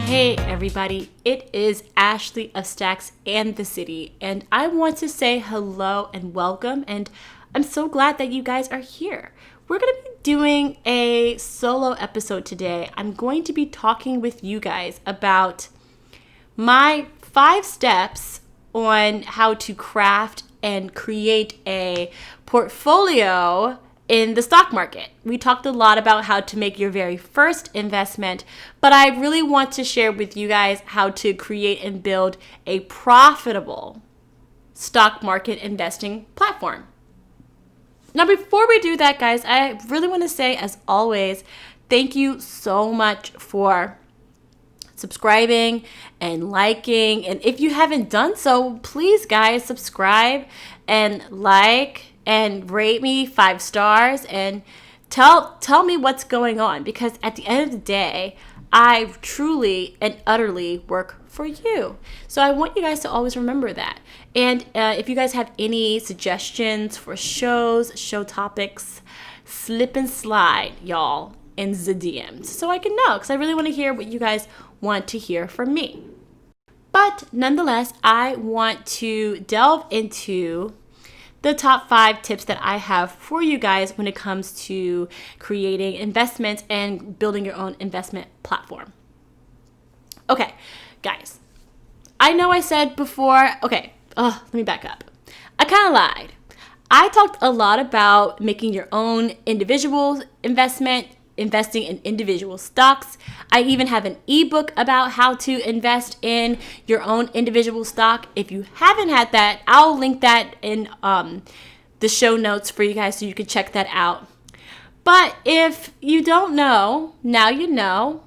Hey everybody, it is Ashley of Stacks and the City, and I want to say hello and welcome, and I'm so glad that you guys are here. We're going to be doing a solo episode today. I'm going to be talking with you guys about my 5 steps on how to craft and create a portfolio in the stock market. We talked a lot about how to make your very first investment, but I really want to share with you guys how to create and build a profitable stock market investing platform. Now, before we do that, guys, I really want to say, as always, thank you so much for subscribing and liking. And if you haven't done so, please, guys, subscribe and like and rate me 5 stars and tell me what's going on, because at the end of the day, I truly and utterly work for you. So I want you guys to always remember that. And if you guys have any suggestions for shows, show topics, slip and slide, y'all, in the DMs so I can know, because I really want to hear what you guys want to hear from me. But nonetheless, I want to delve into the top 5 tips that I have for you guys when it comes to creating investments and building your own investment platform. Okay, guys, I know I said before, let me back up. I kind of lied. I talked a lot about making your own individual investment, investing in individual stocks. I even have an ebook about how to invest in your own individual stock. If you haven't had that, I'll link that in the show notes for you guys so you can check that out. But if you don't know, now you know.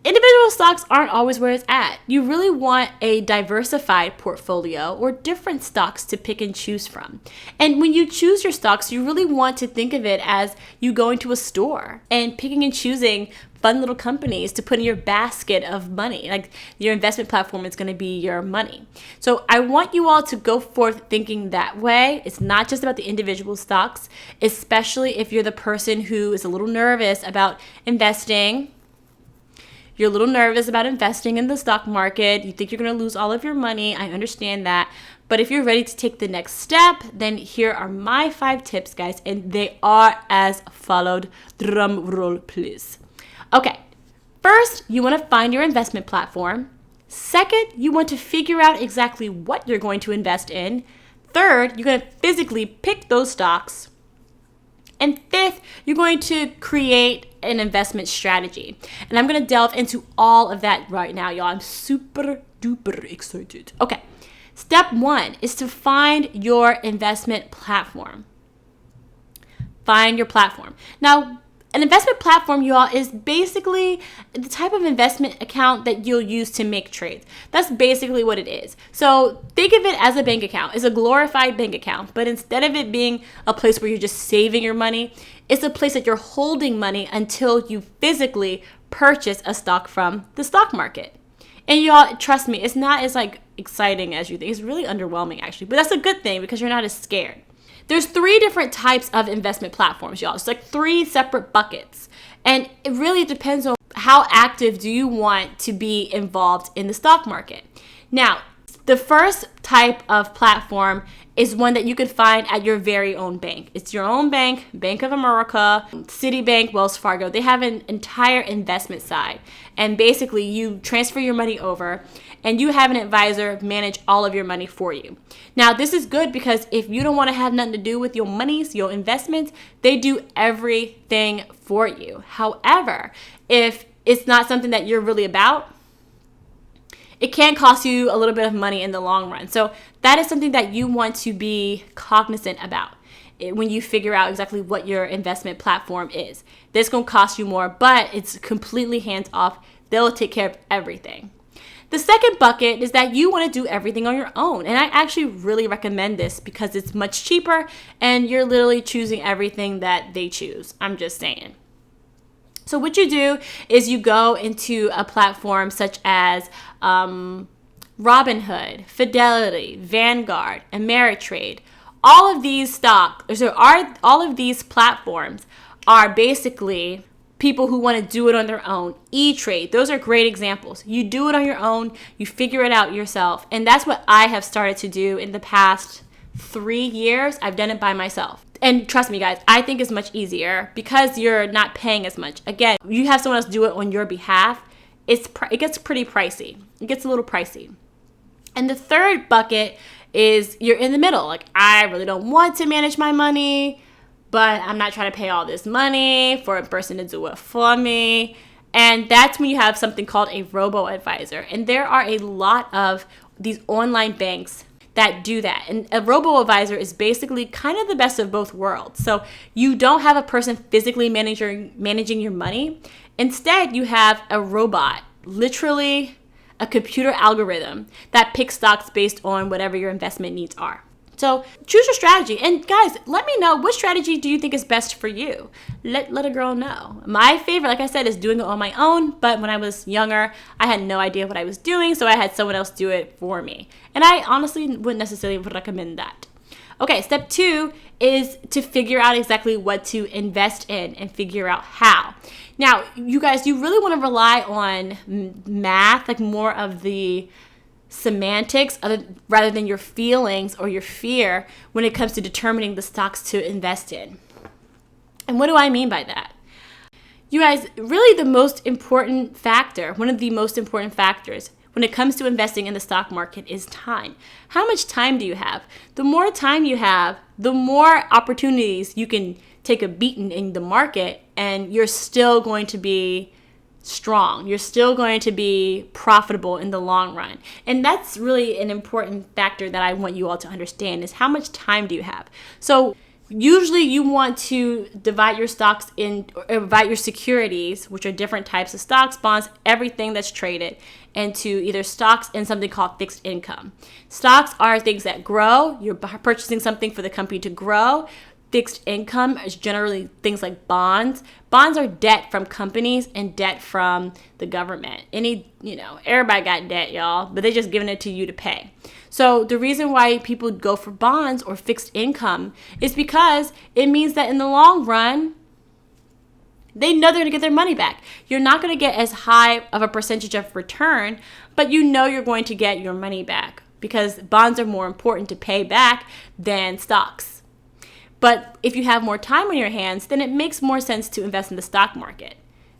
Individual stocks aren't always where it's at. You really want a diversified portfolio or different stocks to pick and choose from. And when you choose your stocks, you really want to think of it as you going to a store and picking and choosing fun little companies to put in your basket of money. Like, your investment platform is going to be your money. So I want you all to go forth thinking that way. It's not just about the individual stocks, especially if you're the person who is a little nervous about investing. You're a little nervous about investing in the stock market. You think you're going to lose all of your money. I understand that. But if you're ready to take the next step, then here are my 5 tips, guys. And they are as followed. Drum roll, please. Okay. First, you want to find your investment platform. Second, you want to figure out exactly what you're going to invest in. Third, you're going to physically pick those stocks. And 5th, you're going to create an investment strategy. And I'm going to delve into all of that right now, y'all. I'm super duper excited. Okay. Step 1 is to find your investment platform. Find your platform. Now, an investment platform, y'all, is basically the type of investment account that you'll use to make trades. That's basically what it is. So think of it as a bank account. It's a glorified bank account, but instead of it being a place where you're just saving your money, it's a place that you're holding money until you physically purchase a stock from the stock market. And y'all, trust me, it's not as exciting as you think. It's really underwhelming, actually, but that's a good thing because you're not as scared. There's 3 different types of investment platforms, y'all. It's 3 separate buckets. And it really depends on how active do you want to be involved in the stock market. Now, the first type of platform is one that you can find at your very own bank. It's your own bank, Bank of America, Citibank, Wells Fargo. They have an entire investment side. And basically, you transfer your money over and you have an advisor manage all of your money for you. Now, this is good because if you don't want to have nothing to do with your monies, your investments, they do everything for you. However, if it's not something that you're really about, it can cost you a little bit of money in the long run. So that is something that you want to be cognizant about when you figure out exactly what your investment platform is. This is going to cost you more, but it's completely hands off. They'll take care of everything. The second bucket is that you want to do everything on your own. And I actually really recommend this because it's much cheaper and you're literally choosing everything that they choose. I'm just saying. So what you do is you go into a platform such as Robinhood, Fidelity, Vanguard, Ameritrade. All of these platforms are basically people who want to do it on their own. E-Trade, those are great examples. You do it on your own, you figure it out yourself. And that's what I have started to do in the past 3 years. I've done it by myself. And trust me, guys, I think it's much easier because you're not paying as much. Again, you have someone else do it on your behalf. It gets pretty pricey. It gets a little pricey. And the third bucket is you're in the middle. Like, I really don't want to manage my money, but I'm not trying to pay all this money for a person to do it for me. And that's when you have something called a robo-advisor. And there are a lot of these online banks that do that. And a robo-advisor is basically kind of the best of both worlds. So you don't have a person physically managing your money. Instead, you have a robot, literally a computer algorithm that picks stocks based on whatever your investment needs are. So choose your strategy. And guys, let me know, what strategy do you think is best for you? Let a girl know. My favorite, like I said, is doing it on my own. But when I was younger, I had no idea what I was doing. So I had someone else do it for me. And I honestly wouldn't necessarily recommend that. Okay, step 2 is to figure out exactly what to invest in and figure out how. Now, you guys, you really want to rely on math, like more of the semantics rather than your feelings or your fear when it comes to determining the stocks to invest in. And what do I mean by that? You guys, really the most important factor, one of the most important factors when it comes to investing in the stock market is time. How much time do you have? The more time you have, the more opportunities you can take a beating in the market, and you're still going to be strong. You're still going to be profitable in the long run. And that's really an important factor that I want you all to understand, is how much time do you have? So usually you want to divide your stocks in, or divide your securities, which are different types of stocks, bonds, everything that's traded, into either stocks and something called fixed income. Stocks are things that grow. You're purchasing something for the company to grow. Fixed income is generally things like bonds. Bonds are debt from companies and debt from the government. Everybody got debt, y'all, but they just giving it to you to pay. So the reason why people go for bonds or fixed income is because it means that in the long run, they know they're going to get their money back. You're not going to get as high of a percentage of return, but you know you're going to get your money back because bonds are more important to pay back than stocks. But if you have more time on your hands, then it makes more sense to invest in the stock market,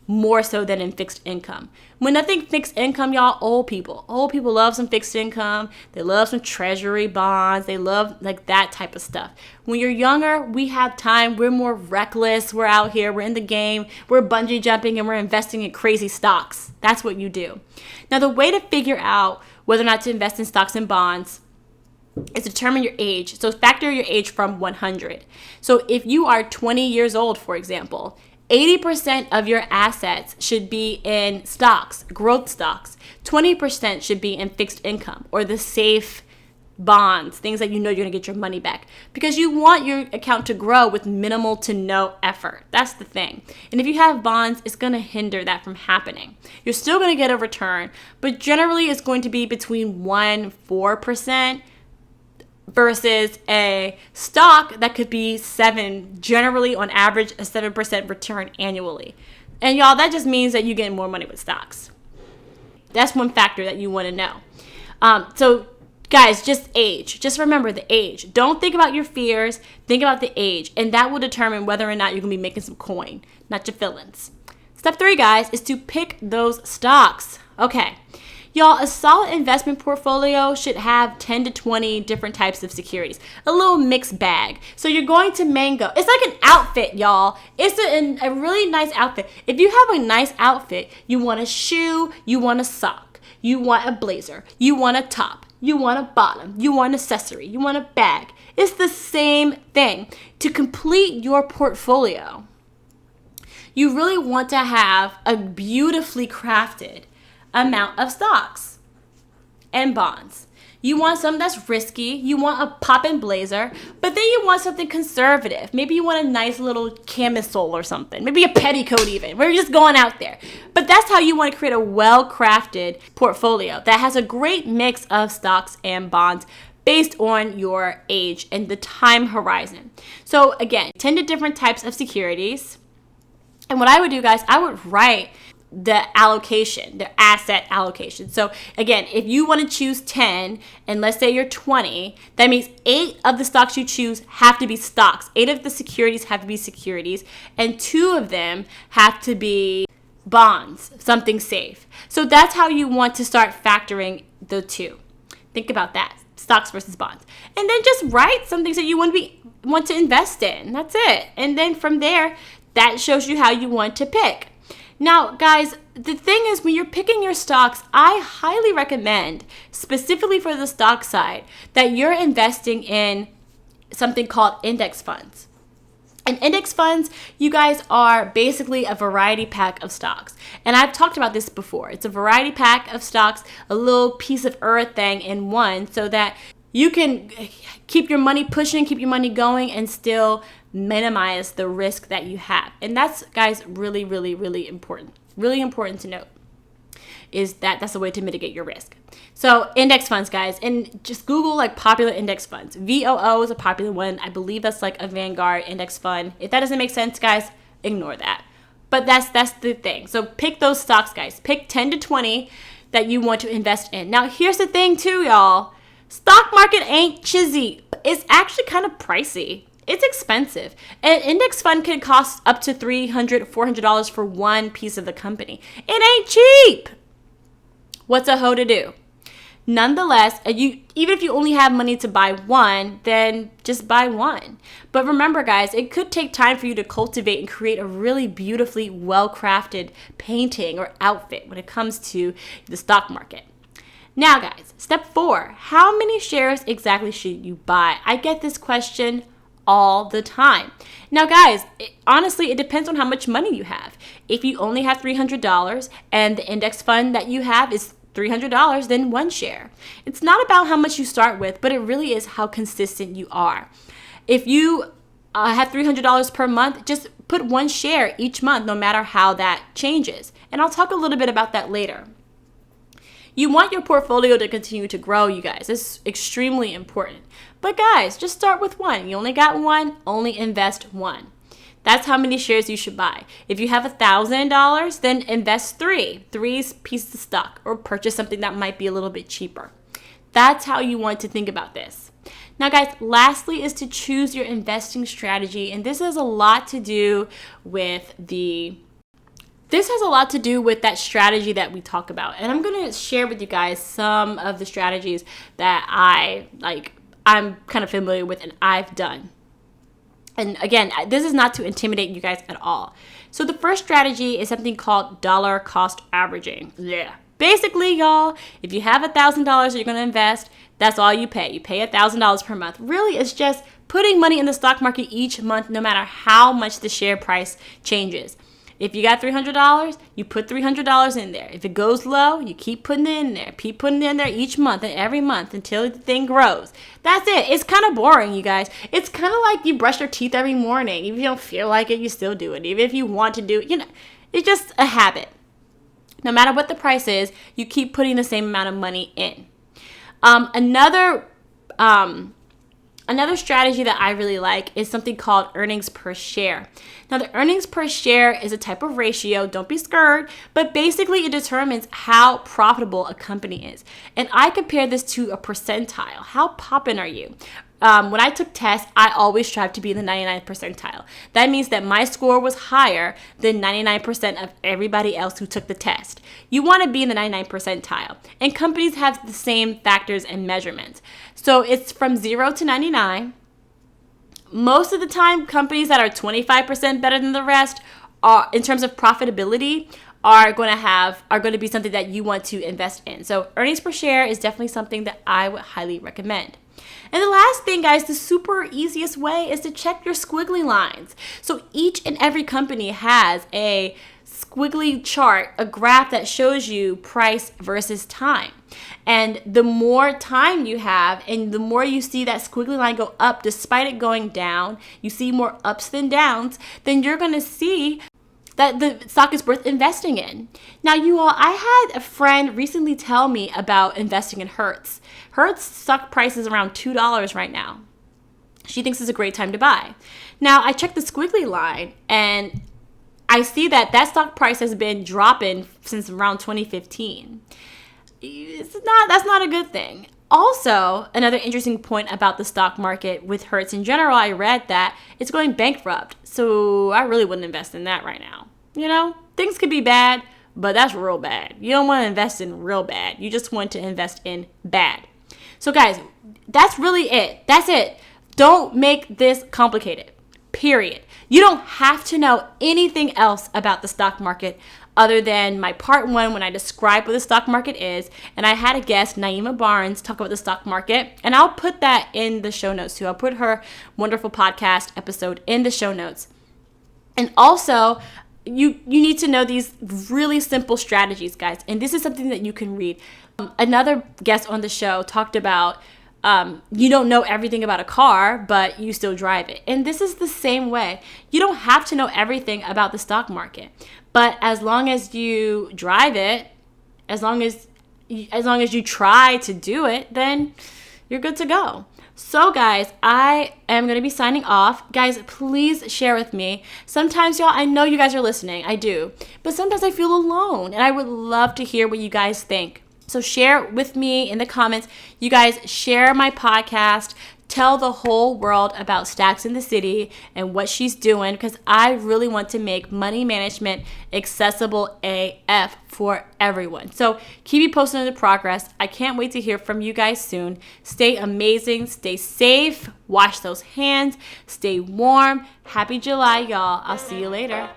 more so than in fixed income. When I think fixed income, y'all, old people love some fixed income. They love some treasury bonds. They love like that type of stuff. When you're younger, we have time. We're more reckless. We're out here. We're in the game. We're bungee jumping and we're investing in crazy stocks. That's what you do. Now, the way to figure out whether or not to invest in stocks and bonds is determine your age. So factor your age from 100. So if you are 20 years old, for example, 80% of your assets should be in stocks, growth stocks. 20% should be in fixed income or the safe bonds, things that you know you're going to get your money back, because you want your account to grow with minimal to no effort. That's the thing. And if you have bonds, it's going to hinder that from happening. You're still going to get a return, but generally it's going to be between 1-4%. Versus a stock that could be 7, generally on average a 7% return annually. And y'all, that just means that you get more money with stocks. That's one factor that you want to know. So guys, just age. Just remember the age. Don't think about your fears. Think about the age. And that will determine whether or not you're going to be making some coin, not your feelings. Step 3, guys, is to pick those stocks. Okay. Y'all, a solid investment portfolio should have 10 to 20 different types of securities. A little mixed bag. So you're going to Mango. It's like an outfit, y'all. It's a really nice outfit. If you have a nice outfit, you want a shoe, you want a sock, you want a blazer, you want a top, you want a bottom, you want an accessory, you want a bag. It's the same thing. To complete your portfolio, you really want to have a beautifully crafted amount of stocks and bonds. You want something that's risky. You want a poppin' blazer, but then you want something conservative. Maybe you want a nice little camisole or something. Maybe a petticoat even. We're just going out there. But that's how you want to create a well-crafted portfolio that has a great mix of stocks and bonds based on your age and the time horizon. So again, 10 different types of securities. And what I would do, guys, I would write the allocation, the asset allocation. So again, if you want to choose 10 and let's say you're 20, that means 8 of the stocks you choose have to be stocks. 8 of the securities have to be securities and 2 of them have to be bonds, something safe. So that's how you want to start factoring the two. Think about that, stocks versus bonds. And then just write some things that you want to invest in. That's it. And then from there, that shows you how you want to pick. Now, guys, the thing is when you're picking your stocks, I highly recommend, specifically for the stock side, that you're investing in something called index funds. And index funds, you guys, are basically a variety pack of stocks. And I've talked about this before. It's a variety pack of stocks, a little piece of earth thing in one, so that you can keep your money pushing, keep your money going, and still minimize the risk that you have. And that's, guys, really, really, really important. Really important to note is that that's a way to mitigate your risk. So index funds, guys, and just Google like popular index funds. VOO is a popular one. I believe that's like a Vanguard index fund. If that doesn't make sense, guys, ignore that. But that's the thing. So pick those stocks, guys. Pick 10 to 20 that you want to invest in. Now, here's the thing too, y'all. Stock market ain't cheesy. It's actually kind of pricey. It's expensive. An index fund can cost up to $300, $400 for one piece of the company. It ain't cheap. What's a hoe to do? Nonetheless, even if you only have money to buy one, then just buy one. But remember, guys, it could take time for you to cultivate and create a really beautifully well-crafted painting or outfit when it comes to the stock market. Now, guys, step 4, how many shares exactly should you buy? I get this question all the time. Now, guys, honestly, it depends on how much money you have. If you only have $300 and the index fund that you have is $300, then 1 share. It's not about how much you start with, but it really is how consistent you are. If you have $300 per month, just put 1 share each month, no matter how that changes. And I'll talk a little bit about that later. You want your portfolio to continue to grow, you guys. It's extremely important. But guys, just start with 1. You only got 1, only invest 1. That's how many shares you should buy. If you have $1,000, then invest 3 pieces of stock, or purchase something that might be a little bit cheaper. That's how you want to think about this. Now, guys, lastly is to choose your investing strategy. And this has a lot to do with that strategy that we talk about. And I'm going to share with you guys some of the strategies that I'm kind of familiar with and I've done. And again, this is not to intimidate you guys at all. So the first strategy is something called dollar cost averaging. Yeah. Basically, y'all, if you have $1,000 that you're going to invest, that's all you pay. You pay $1,000 per month. Really, it's just putting money in the stock market each month, no matter how much the share price changes. If you got $300, you put $300 in there. If it goes low, you keep putting it in there. Keep putting it in there each month and every month until the thing grows. That's it. It's kind of boring, you guys. It's kind of like you brush your teeth every morning. If you don't feel like it, you still do it. Even if you want to do it, it's just a habit. No matter what the price is, you keep putting the same amount of money in. Another strategy that I really like is something called earnings per share. Now, the earnings per share is a type of ratio, don't be scared, but basically it determines how profitable a company is. And I compare this to a percentile. How poppin' are you? When I took tests, I always strive to be in the 99th percentile. That means that my score was higher than 99% of everybody else who took the test. You want to be in the 99th percentile. And companies have the same factors and measurements. So it's from 0 to 99. Most of the time, companies that are 25% better than the rest are, in terms of profitability, are going to be something that you want to invest in. So earnings per share is definitely something that I would highly recommend. And the last thing, guys, the super easiest way is to check your squiggly lines. So each and every company has a squiggly chart, a graph that shows you price versus time. And the more time you have and the more you see that squiggly line go up despite it going down, you see more ups than downs, then you're going to see that the stock is worth investing in. Now, you all, I had a friend recently tell me about investing in Hertz. Hertz stock price is around $2 right now. She thinks it's a great time to buy. Now, I checked the squiggly line and I see that stock price has been dropping since around 2015. That's not a good thing. Also, another interesting point about the stock market with Hertz in general, I read that it's going bankrupt. So I really wouldn't invest in that right now. Things could be bad, but that's real bad. You don't want to invest in real bad. You just want to invest in bad. So guys, that's really it. That's it. Don't make this complicated. Period. You don't have to know anything else about the stock market other than my part 1 when I described what the stock market is. And I had a guest, Naima Barnes, talk about the stock market. And I'll put that in the show notes too. I'll put her wonderful podcast episode in the show notes. And also, you need to know these really simple strategies, guys. And this is something that you can read. Another guest on the show talked about you don't know everything about a car, but you still drive it. And this is the same way. You don't have to know everything about the stock market, but as long as you drive it, as long as you try to do it, then you're good to go. So guys, I am going to be signing off. Guys, please share with me. Sometimes, y'all, I know you guys are listening. I do. But sometimes I feel alone, and I would love to hear what you guys think. So share with me in the comments. You guys share my podcast. Tell the whole world about Stacks in the City and what she's doing, because I really want to make money management accessible AF for everyone. So keep me posted on the progress. I can't wait to hear from you guys soon. Stay amazing. Stay safe. Wash those hands. Stay warm. Happy July, y'all. I'll see you later.